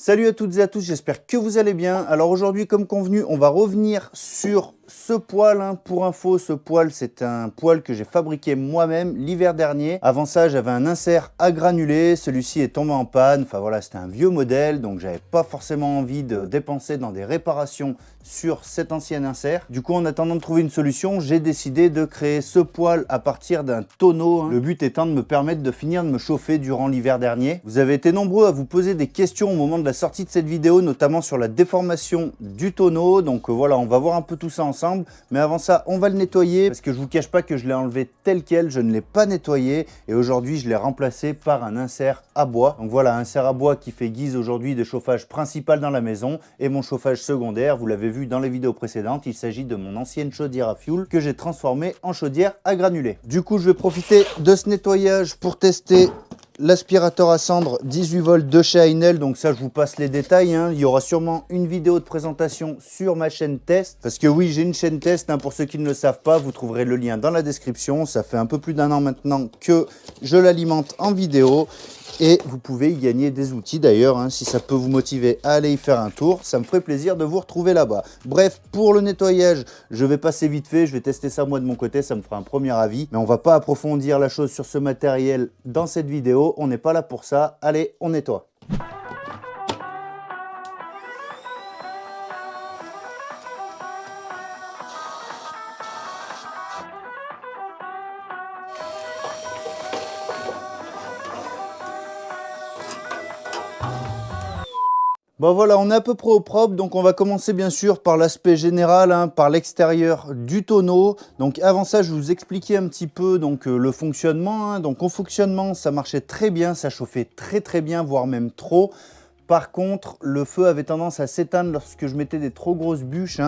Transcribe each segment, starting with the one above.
Salut à toutes et à tous, j'espère que vous allez bien. Alors aujourd'hui, comme convenu, on va revenir sur ce poêle. Pour info, ce poêle, c'est un poêle que j'ai fabriqué moi-même l'hiver dernier. Avant ça, j'avais un insert à granulés. Celui-ci est tombé en panne. Enfin voilà, c'était un vieux modèle, donc j'avais pas forcément envie de dépenser dans des réparations sur cet ancien insert. Du coup, en attendant de trouver une solution, j'ai décidé de créer ce poêle à partir d'un tonneau. Le but étant de me permettre de finir de me chauffer durant l'hiver dernier. Vous avez été nombreux à vous poser des questions au moment de la sortie de cette vidéo, notamment sur la déformation du tonneau. Donc voilà, on va voir un peu tout ça ensemble. Mais avant ça, on va le nettoyer parce que je vous cache pas que je l'ai enlevé tel quel, je ne l'ai pas nettoyé. Et aujourd'hui, je l'ai remplacé par un insert à bois. Donc voilà, un insert à bois qui fait guise aujourd'hui de chauffage principal dans la maison et mon chauffage secondaire. Vous l'avez vu dans les vidéos précédentes, il s'agit de mon ancienne chaudière à fioul que j'ai transformée en chaudière à granulés. Du coup, je vais profiter de ce nettoyage pour tester l'aspirateur à cendre 18 volts de chez Heinel. Donc ça, je vous passe les détails. Il y aura sûrement une vidéo de présentation sur ma chaîne test. Parce que oui, j'ai une chaîne test. Pour ceux qui ne le savent pas, vous trouverez le lien dans la description. Ça fait un peu plus d'un an maintenant que je l'alimente en vidéo. Et vous pouvez y gagner des outils d'ailleurs, si ça peut vous motiver à aller y faire un tour, ça me ferait plaisir de vous retrouver là-bas. Bref, pour le nettoyage, je vais passer vite fait, je vais tester ça moi de mon côté, ça me fera un premier avis. Mais on va pas approfondir la chose sur ce matériel dans cette vidéo, on n'est pas là pour ça. Allez, on nettoie. Bon voilà, on est à peu près au propre, donc on va commencer bien sûr par l'aspect général, par l'extérieur du tonneau. Donc avant ça, je vais vous expliquer un petit peu le fonctionnement. Donc au fonctionnement, ça marchait très bien, ça chauffait très bien, voire même trop. Par contre, le feu avait tendance à s'éteindre lorsque je mettais des trop grosses bûches,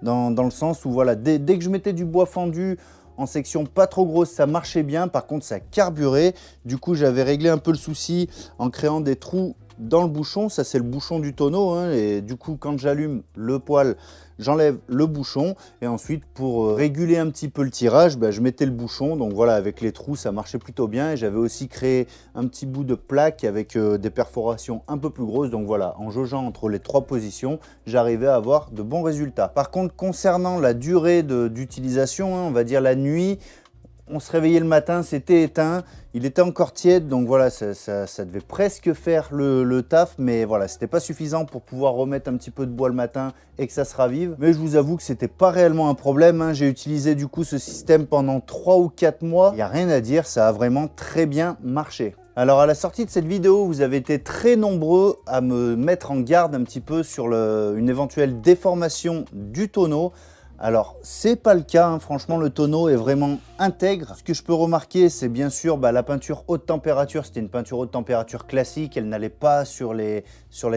dans le sens où voilà, dès que je mettais du bois fendu en section pas trop grosse, ça marchait bien. Par contre, ça carburait. Du coup, j'avais réglé un peu le souci en créant des trous dans le bouchon. Ça, c'est le bouchon du tonneau, et du coup, quand j'allume le poêle, j'enlève le bouchon et ensuite pour réguler un petit peu le tirage, je mettais le bouchon. Donc voilà, avec les trous, ça marchait plutôt bien. Et j'avais aussi créé un petit bout de plaque avec des perforations un peu plus grosses. Donc voilà, en jaugeant entre les trois positions, j'arrivais à avoir de bons résultats. Par contre, concernant la durée d'utilisation, on va dire la nuit, on se réveillait le matin, c'était éteint, il était encore tiède, donc voilà, ça devait presque faire le taf, mais voilà, c'était pas suffisant pour pouvoir remettre un petit peu de bois le matin et que ça se ravive. Mais je vous avoue que c'était pas réellement un problème, j'ai utilisé du coup ce système pendant 3 ou 4 mois, il n'y a rien à dire, ça a vraiment très bien marché. Alors à la sortie de cette vidéo, vous avez été très nombreux à me mettre en garde un petit peu sur une éventuelle déformation du tonneau. Alors, c'est pas le cas, franchement, le tonneau est vraiment intègre. Ce que je peux remarquer, c'est bien sûr la peinture haute température. C'était une peinture haute température classique, elle n'allait pas sur les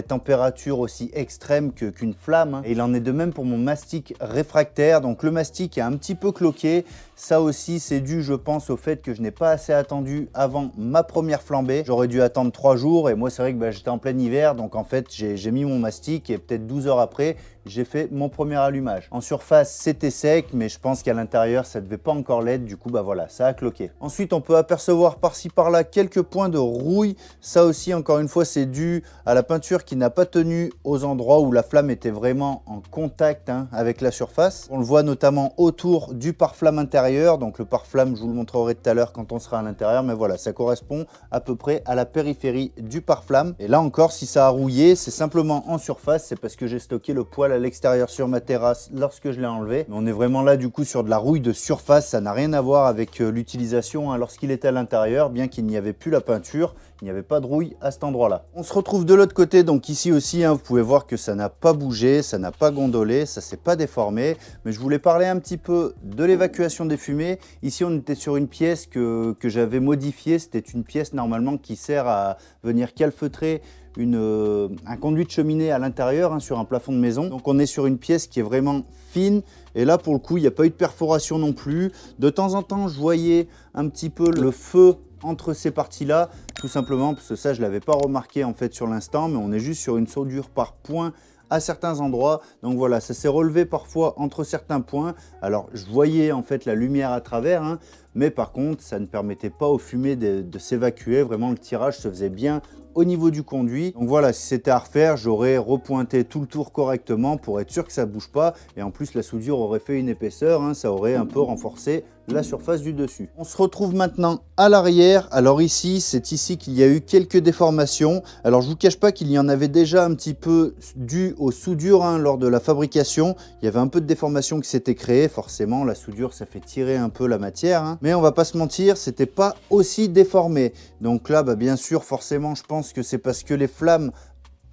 températures aussi extrêmes qu'une flamme. Et il en est de même pour mon mastic réfractaire. Donc le mastic est un petit peu cloqué. Ça aussi, c'est dû, je pense, au fait que je n'ai pas assez attendu avant ma première flambée. J'aurais dû attendre 3 jours et moi, c'est vrai que j'étais en plein hiver. Donc en fait, j'ai mis mon mastic et peut-être 12 heures après, j'ai fait mon premier allumage. En surface, c'était sec, mais je pense qu'à l'intérieur, ça ne devait pas encore l'être. Du coup, voilà, ça a cloqué. Ensuite, on peut apercevoir par-ci par-là quelques points de rouille. Ça aussi, encore une fois, c'est dû à la peinture qui n'a pas tenu aux endroits où la flamme était vraiment en contact avec la surface. On le voit notamment autour du pare-flamme intérieur. Donc le pare-flamme, je vous le montrerai tout à l'heure quand on sera à l'intérieur. Mais voilà, ça correspond à peu près à la périphérie du pare-flamme. Et là encore, si ça a rouillé, c'est simplement en surface. C'est parce que j'ai stocké le poêle à l'extérieur sur ma terrasse lorsque je l'ai enlevé. Mais on est vraiment là du coup sur de la rouille de surface. Ça n'a rien à voir avec l'utilisation lorsqu'il était à l'intérieur, bien qu'il n'y avait plus la peinture, il n'y avait pas de rouille à cet endroit-là. On se retrouve de l'autre côté, donc ici aussi, vous pouvez voir que ça n'a pas bougé, ça n'a pas gondolé, ça s'est pas déformé. Mais je voulais parler un petit peu de l'évacuation des fumées. Ici, on était sur une pièce que j'avais modifiée. C'était une pièce normalement qui sert à venir calfeutrer un conduit de cheminée à l'intérieur sur un plafond de maison. Donc on est sur une pièce qui est vraiment fine et là pour le coup il n'y a pas eu de perforation non plus. De temps en temps je voyais un petit peu le feu entre ces parties là, tout simplement parce que ça je l'avais pas remarqué en fait sur l'instant, mais on est juste sur une soudure par point à certains endroits. Donc voilà, ça s'est relevé parfois entre certains points. Alors je voyais en fait la lumière à travers, hein, mais par contre ça ne permettait pas aux fumées de s'évacuer. Vraiment le tirage se faisait bien au niveau du conduit. Donc voilà, si c'était à refaire, j'aurais repointé tout le tour correctement pour être sûr que ça ne bouge pas. Et en plus, la soudure aurait fait une épaisseur, hein, ça aurait un peu renforcé la surface du dessus. On se retrouve maintenant à l'arrière. Alors ici, c'est ici qu'il y a eu quelques déformations. Alors je vous cache pas qu'il y en avait déjà un petit peu dû aux soudures, hein, lors de la fabrication. Il y avait un peu de déformation qui s'était créée. Forcément, la soudure, ça fait tirer un peu la matière, hein. Mais on va pas se mentir, c'était pas aussi déformé. Donc là, bien sûr, forcément, je pense que c'est parce que les flammes,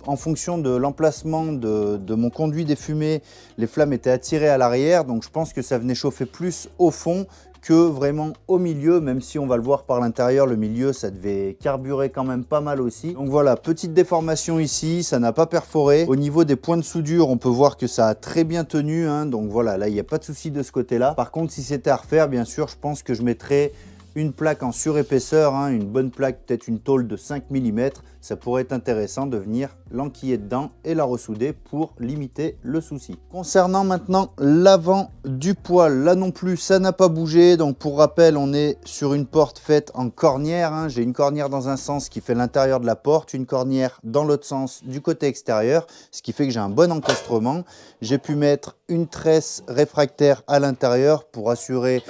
en fonction de l'emplacement de mon conduit des fumées, les flammes étaient attirées à l'arrière, donc je pense que ça venait chauffer plus au fond que vraiment au milieu, même si on va le voir par l'intérieur, le milieu ça devait carburer quand même pas mal aussi. Donc voilà, petite déformation ici, ça n'a pas perforé. Au niveau des points de soudure, on peut voir que ça a très bien tenu, hein, donc voilà, là il n'y a pas de souci de ce côté-là. Par contre, si c'était à refaire, bien sûr, je pense que je mettrais une plaque en surépaisseur, hein, une bonne plaque, peut-être une tôle de 5 mm. Ça pourrait être intéressant de venir l'enquiller dedans et la ressouder pour limiter le souci. Concernant maintenant l'avant du poêle, là non plus ça n'a pas bougé. Donc pour rappel, on est sur une porte faite en cornière, hein. J'ai une cornière dans un sens qui fait l'intérieur de la porte, une cornière dans l'autre sens du côté extérieur, ce qui fait que j'ai un bon encastrement. J'ai pu mettre une tresse réfractaire à l'intérieur pour assurer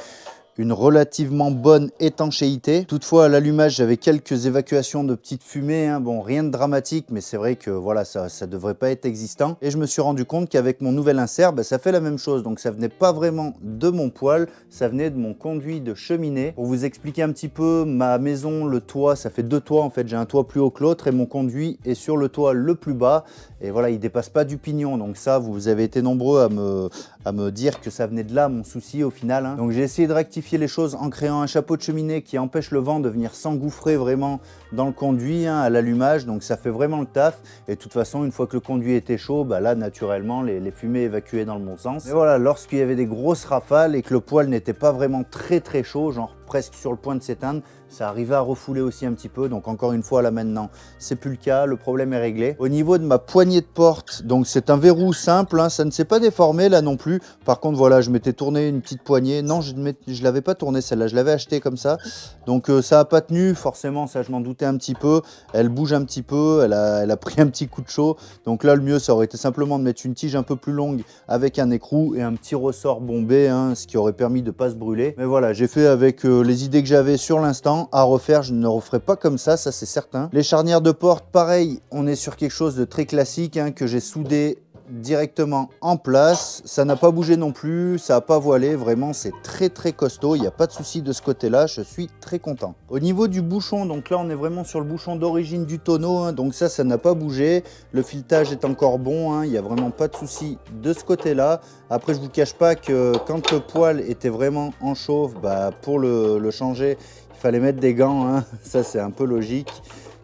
une relativement bonne étanchéité. Toutefois, à l'allumage, j'avais quelques évacuations de petites fumées, hein. Bon, rien de dramatique, mais c'est vrai que voilà, ça devrait pas être existant. Et je me suis rendu compte qu'avec mon nouvel insert, ça fait la même chose. Donc ça venait pas vraiment de mon poêle, ça venait de mon conduit de cheminée. Pour vous expliquer un petit peu, ma maison, le toit, ça fait deux toits en fait. J'ai un toit plus haut que l'autre et mon conduit est sur le toit le plus bas. Et voilà, il dépasse pas du pignon. Donc ça, vous avez été nombreux à me dire que ça venait de là, mon souci au final, hein. Donc j'ai essayé de rectifier les choses en créant un chapeau de cheminée qui empêche le vent de venir s'engouffrer vraiment dans le conduit, hein, à l'allumage. Donc ça fait vraiment le taf. Et de toute façon, une fois que le conduit était chaud, là naturellement les fumées évacuaient dans le bon sens. Mais voilà, lorsqu'il y avait des grosses rafales et que le poêle n'était pas vraiment très chaud, genre presque sur le point de s'éteindre, ça arrivait à refouler aussi un petit peu. Donc encore une fois là maintenant, c'est plus le cas, le problème est réglé. Au niveau de ma poignée de porte, donc c'est un verrou simple, hein, ça ne s'est pas déformé là non plus. Par contre voilà, je m'étais tourné une petite poignée. Non, je l'avais pas tourné celle-là, je l'avais acheté comme ça. Donc ça a pas tenu, forcément ça je m'en doutais un petit peu. Elle bouge un petit peu, elle a pris un petit coup de chaud. Donc là le mieux ça aurait été simplement de mettre une tige un peu plus longue avec un écrou et un petit ressort bombé, hein, ce qui aurait permis de pas se brûler. Mais voilà, j'ai fait avec les idées que j'avais sur l'instant. À refaire, je ne referai pas comme ça c'est certain. Les charnières de porte, pareil, on est sur quelque chose de très classique, hein, que j'ai soudé directement en place. Ça n'a pas bougé non plus, ça n'a pas voilé, vraiment c'est très costaud, il n'y a pas de souci de ce côté là, je suis très content. Au niveau du bouchon, donc là on est vraiment sur le bouchon d'origine du tonneau, hein, donc ça n'a pas bougé, le filetage est encore bon, hein, il n'y a vraiment pas de souci de ce côté là. Après je vous cache pas que quand le poêle était vraiment en chauffe, pour le changer il fallait mettre des gants, hein. Ça c'est un peu logique.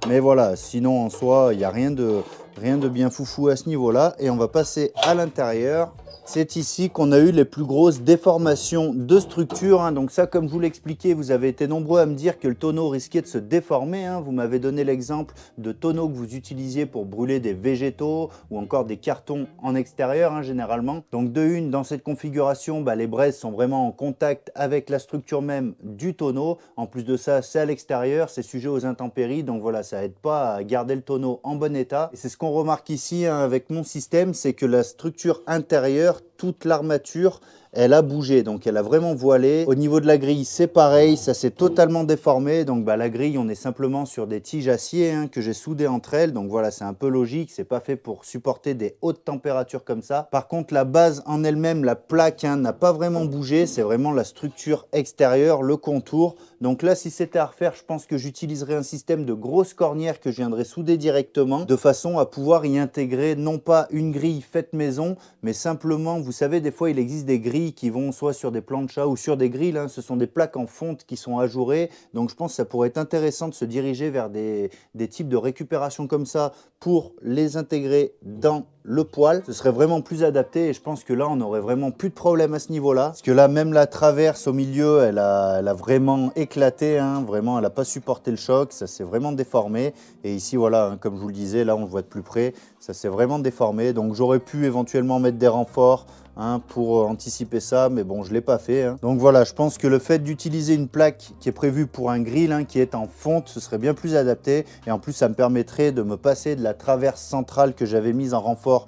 Mais voilà, sinon en soi, il n'y a rien de bien foufou à ce niveau-là. Et on va passer à l'intérieur. C'est ici qu'on a eu les plus grosses déformations de structure, hein. Donc ça, comme je vous l'expliquais, vous avez été nombreux à me dire que le tonneau risquait de se déformer, hein. Vous m'avez donné l'exemple de tonneaux que vous utilisiez pour brûler des végétaux ou encore des cartons en extérieur, hein, généralement. Donc de une, dans cette configuration, les braises sont vraiment en contact avec la structure même du tonneau. En plus de ça, c'est à l'extérieur, c'est sujet aux intempéries. Donc voilà, ça aide pas à garder le tonneau en bon état. Et c'est ce qu'on remarque ici, hein, avec mon système, c'est que la structure intérieure, toute l'armature, elle a bougé, donc elle a vraiment voilé. Au niveau de la grille, c'est pareil, ça s'est totalement déformé. Donc la grille, on est simplement sur des tiges acier, hein, que j'ai soudées entre elles. Donc voilà, c'est un peu logique, c'est pas fait pour supporter des hautes températures comme ça. Par contre, la base en elle-même, la plaque, hein, n'a pas vraiment bougé. C'est vraiment la structure extérieure, le contour. Donc là, si c'était à refaire, je pense que j'utiliserais un système de grosses cornières que je viendrais souder directement, de façon à pouvoir y intégrer non pas une grille faite maison, mais simplement, vous savez, des fois il existe des grilles qui vont soit sur des planchas ou sur des grilles, hein. Ce sont des plaques en fonte qui sont ajourées. Donc je pense que ça pourrait être intéressant de se diriger vers des types de récupération comme ça pour les intégrer dans le poêle, ce serait vraiment plus adapté et je pense que là, on aurait vraiment plus de problème à ce niveau-là. Parce que là, même la traverse au milieu, elle a vraiment éclaté, hein, vraiment, elle n'a pas supporté le choc, ça s'est vraiment déformé. Et ici, voilà, hein, comme je vous le disais, là, on le voit de plus près, ça s'est vraiment déformé. Donc, j'aurais pu éventuellement mettre des renforts, hein, pour anticiper ça, mais bon, je ne l'ai pas fait, hein. Donc voilà, je pense que le fait d'utiliser une plaque qui est prévue pour un grill, hein, qui est en fonte, ce serait bien plus adapté. Et en plus, ça me permettrait de me passer de la traverse centrale que j'avais mise en renfort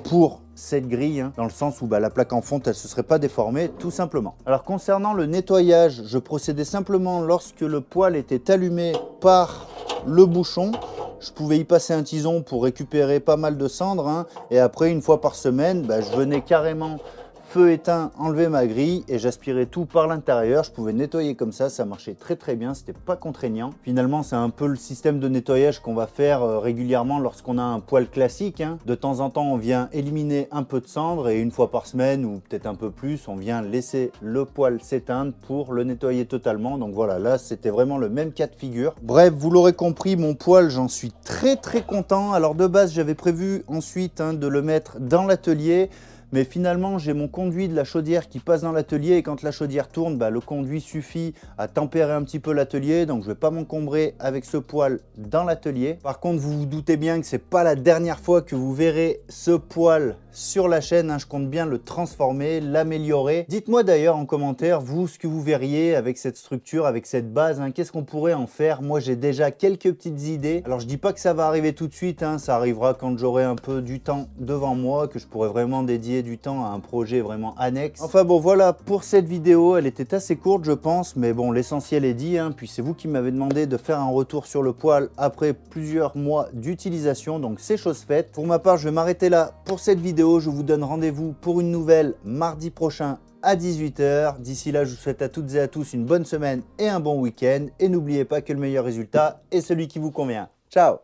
pour cette grille, hein, dans le sens où la plaque en fonte, elle ne se serait pas déformée, tout simplement. Alors concernant le nettoyage, je procédais simplement lorsque le poêle était allumé par le bouchon. Je pouvais y passer un tison pour récupérer pas mal de cendres, hein, et après, une fois par semaine, je venais carrément feu éteint, enlever ma grille et j'aspirais tout par l'intérieur. Je pouvais nettoyer comme ça marchait très très bien, c'était pas contraignant. Finalement, c'est un peu le système de nettoyage qu'on va faire régulièrement lorsqu'on a un poêle classique, hein. De temps en temps, on vient éliminer un peu de cendre et une fois par semaine ou peut-être un peu plus, on vient laisser le poêle s'éteindre pour le nettoyer totalement. Donc voilà, là, c'était vraiment le même cas de figure. Bref, vous l'aurez compris, mon poêle, j'en suis très très content. Alors de base, j'avais prévu ensuite, hein, de le mettre dans l'atelier. Mais finalement, j'ai mon conduit de la chaudière qui passe dans l'atelier et quand la chaudière tourne, le conduit suffit à tempérer un petit peu l'atelier. Donc, je ne vais pas m'encombrer avec ce poêle dans l'atelier. Par contre, vous vous doutez bien que ce n'est pas la dernière fois que vous verrez ce poêle sur la chaîne, hein. Je compte bien le transformer, l'améliorer. Dites-moi d'ailleurs en commentaire, vous, ce que vous verriez avec cette structure, avec cette base, hein. Qu'est-ce qu'on pourrait en faire? Moi, j'ai déjà quelques petites idées. Alors, je dis pas que ça va arriver tout de suite, hein. Ça arrivera quand j'aurai un peu du temps devant moi, que je pourrai vraiment dédier du temps à un projet vraiment annexe. Enfin bon, voilà pour cette vidéo. Elle était assez courte, je pense, mais bon, l'essentiel est dit, hein. Puis c'est vous qui m'avez demandé de faire un retour sur le poêle après plusieurs mois d'utilisation, donc c'est chose faite. Pour ma part, je vais m'arrêter là pour cette vidéo. Je vous donne rendez-vous pour une nouvelle mardi prochain à 18 h. D'ici là, je vous souhaite à toutes et à tous une bonne semaine et un bon week-end. Et n'oubliez pas que le meilleur résultat est celui qui vous convient. Ciao!